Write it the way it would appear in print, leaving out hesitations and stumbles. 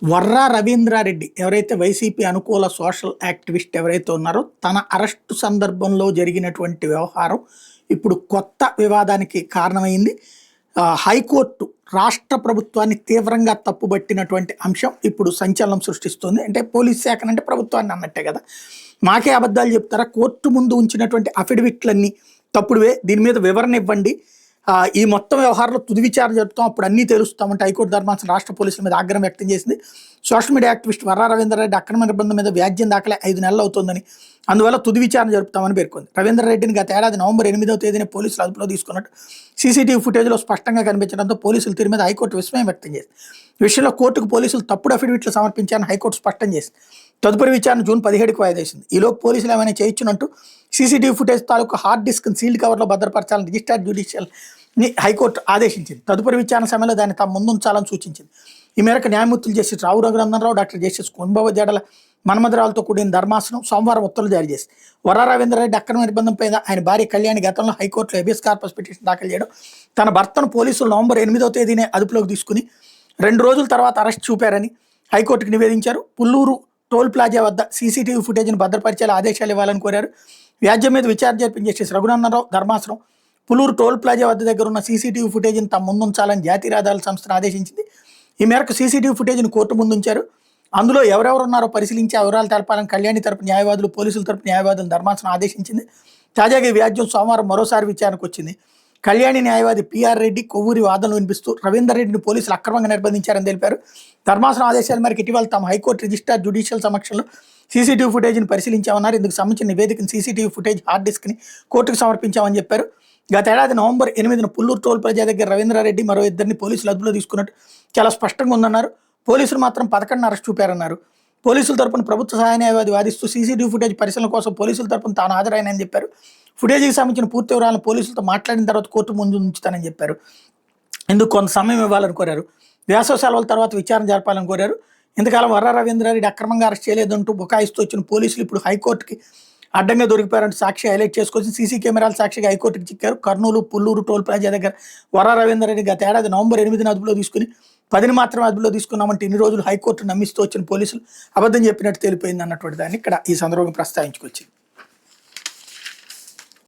వర్రా రవీంద్రారెడ్డి ఎవరైతే వైసీపీ అనుకూల social activist ఎవరైతే ఉన్నారో తన అరెస్టు సందర్భంలో జరిగినటువంటి వ్యవహారం ఇప్పుడు కొత్త వివాదానికి కారణమైంది. హైకోర్టు రాష్ట్ర ప్రభుత్వాన్ని తీవ్రంగా తప్పుబట్టినటువంటి అంశం ఇప్పుడు సంచలనం సృష్టిస్తుంది. అంటే పోలీస్ శాఖనంటే ప్రభుత్వాన్ని అన్నట్టే కదా, మాకే అబద్ధాలు చెప్తారా, కోర్టు ముందు ఉంచినటువంటి అఫిడవిట్లన్నీ తప్పుడువే, దీని మీద వివరణ ఇవ్వండి, ఈ మొత్తం వ్యవహారంలో తుది విచారణ జరుపుతాం, అప్పుడు అన్నీ తెలుస్తామంటే హైకోర్టు ధర్మాసనం రాష్ట్ర పోలీసుల మీద ఆగ్రహం వ్యక్తం చేసింది. Social media activist Varra Ravindra Reddy అక్రమ నిర్బంధం మీద వ్యాజ్యం దాఖలై 5 నెలలు అవుతుందని, అందువల్ల తుది విచారణ జరుపుతామని పేర్కొంది. రవీంద్రారెడ్డిని గత ఏడాది నవంబర్ 8వ తేదీన పోలీసులు అదుపులో తీసుకున్నట్టు సీసీటీవీ ఫుటేజ్లో స్పష్టంగా కనిపించడంతో పోలీసుల తీరు మీద హైకోర్టు విస్మయం వ్యక్తం చేసింది. ఈ విషయంలో కోర్టుకు పోలీసులు తప్పుడు అఫిడవిట్లు సమర్పించారని హైకోర్టు స్పష్టం చేసింది. తదుపరి విచారణ జూన్ 17కి వాయిదా వేసింది. ఈలోపు పోలీసులు ఏమైనా చేయొచ్చునంటూ సీసీటీవీ ఫుటేజ్ తాలూకు హార్డ్ డిస్క్ సీల్డ్ కవర్లో భద్రపరచాలని రిజిస్టర్డ్ జ్యుడిషియల్ ని హైకోర్టు ఆదేశించింది. తదుపరి విచారణ సమయంలో దాన్ని తమ ముందుంచాలని సూచించింది. ఈ మేరకు న్యాయమూర్తులు జస్టిస్ రావు రఘునందనరావు, డాక్టర్ జస్టిస్ కుంభవ జడల మన్మధరావులతో కూడిన ధర్మాసనం సోమవారం ఉత్తర్వులు జారీ చేసింది. వర్రా రవీంద్రారెడ్డి అక్రమ నిర్బంధంపై ఆయన భార్య కళ్యాణి గతంలో హైకోర్టులో హెబియస్ కార్పస్ పిటిషన్ దాఖలు చేయడం, తన భర్తను పోలీసులు నవంబర్ 8వ తేదీనే అదుపులోకి తీసుకుని 2 రోజుల తర్వాత అరెస్ట్ చూపారని హైకోర్టుకు నివేదించారు. పుల్లూరు టోల్ ప్లాజా వద్ద సీసీటీవీ ఫుటేజ్ను భద్రపరిచేలా ఆదేశాలు ఇవ్వాలని కోరారు. వ్యాజ్యం మీద విచారణ జరిపిన జస్టిస్ రఘునందనరావు ధర్మాసనం పుల్లూరు టోల్ ప్లాజా వద్ద దగ్గర ఉన్న సీసీటీవీ ఫుటేజ్ని తమ ముందుంచాలని జాతీయ రహదారుల సంస్థను ఆదేశించింది. ఈ మేరకు సీసీటీవీ ఫుటేజ్ని కోర్టు ముందుంచారు. అందులో ఎవరెవరు ఉన్నారో పరిశీలించి ఆ వివరాలు తెలపాలని కళ్యాణి తరపు న్యాయవాదులు, పోలీసుల తరపు న్యాయవాదులను ధర్మాసనం ఆదేశించింది. తాజాగా ఈ వ్యాజ్యం సోమవారం మరోసారి విచారణకు వచ్చింది. కళ్యాణి న్యాయవాది పిఆర్ రెడ్డి కొవ్వూరి వాదనలు వినిపిస్తూ రవీందర్ రెడ్డిని పోలీసులు అక్రమంగా నిర్బంధించారని తెలిపారు. ధర్మాసనం ఆదేశాల మేరకు ఇటీవల తమ హైకోర్టు రిజిస్టర్ జ్యుడిషియల్ సమక్షంలో సీసీటీవీ ఫుటేజ్ని పరిశీలించామన్నారు. ఇందుకు సంబంధించిన నివేదికను సీసీటీవీ ఫుటేజ్ హార్డ్ డిస్క్ని కోర్టుకు సమర్పించామని చెప్పారు. గత ఏడాది నవంబర్ 8న పుల్లూరు టోల్ ప్లాజా దగ్గర రవీంద్రారెడ్డి మరో 2 పోలీసులు అదుపులో తీసుకున్నట్టు చాలా స్పష్టంగా ఉందన్నారు. పోలీసులు మాత్రం 11 అరెస్ట్ చూపారన్నారు. పోలీసుల తరపున ప్రభుత్వ సహాయ న్యాయవాది వాదిస్తూ సీసీటీవీ ఫుటేజ్ పరిశీలన కోసం పోలీసుల తరపున తాను హాజరైనని చెప్పారు. ఫుటేజ్కి సంబంధించిన పూర్తి వివరాలను పోలీసులతో మాట్లాడిన తర్వాత కోర్టు ముందు ఉంచుతానని చెప్పారు. ఇందుకు కొంత సమయం ఇవ్వాలని కోరారు. వేసవి సెలవుల తర్వాత విచారణ జరపాలని కోరారు. ఇంతకాలం వర్రా రవీంద్రారెడ్డి అక్రమంగా అరెస్ట్ చేయలేదంటూ బుకాయిస్తూ వచ్చిన పోలీసులు ఇప్పుడు హైకోర్టుకి అడ్డంగా దొరికిపోయారంటూ సాక్షి హైలైట్ చేసుకొచ్చి సీసీ కెమెరాల సాక్షిగా హైకోర్టుకి చిక్కారు. కర్నూలు పుల్లూరు టోల్ ప్లాజా దగ్గర వర్రా రవీంద్రారెడ్డి గత ఏడాది నవంబర్ 8న అదుపులో తీసుకుని 10ని మాత్రమే అదుపులో తీసుకున్నామంటే ఇన్ని రోజులు హైకోర్టు నమ్మిస్తూ వచ్చిన పోలీసులు అబద్ధం చెప్పినట్టు తెలిపోయింది అన్నటువంటి దాన్ని ఇక్కడ ఈ సందర్భంగా ప్రస్తావించుకొచ్చింది.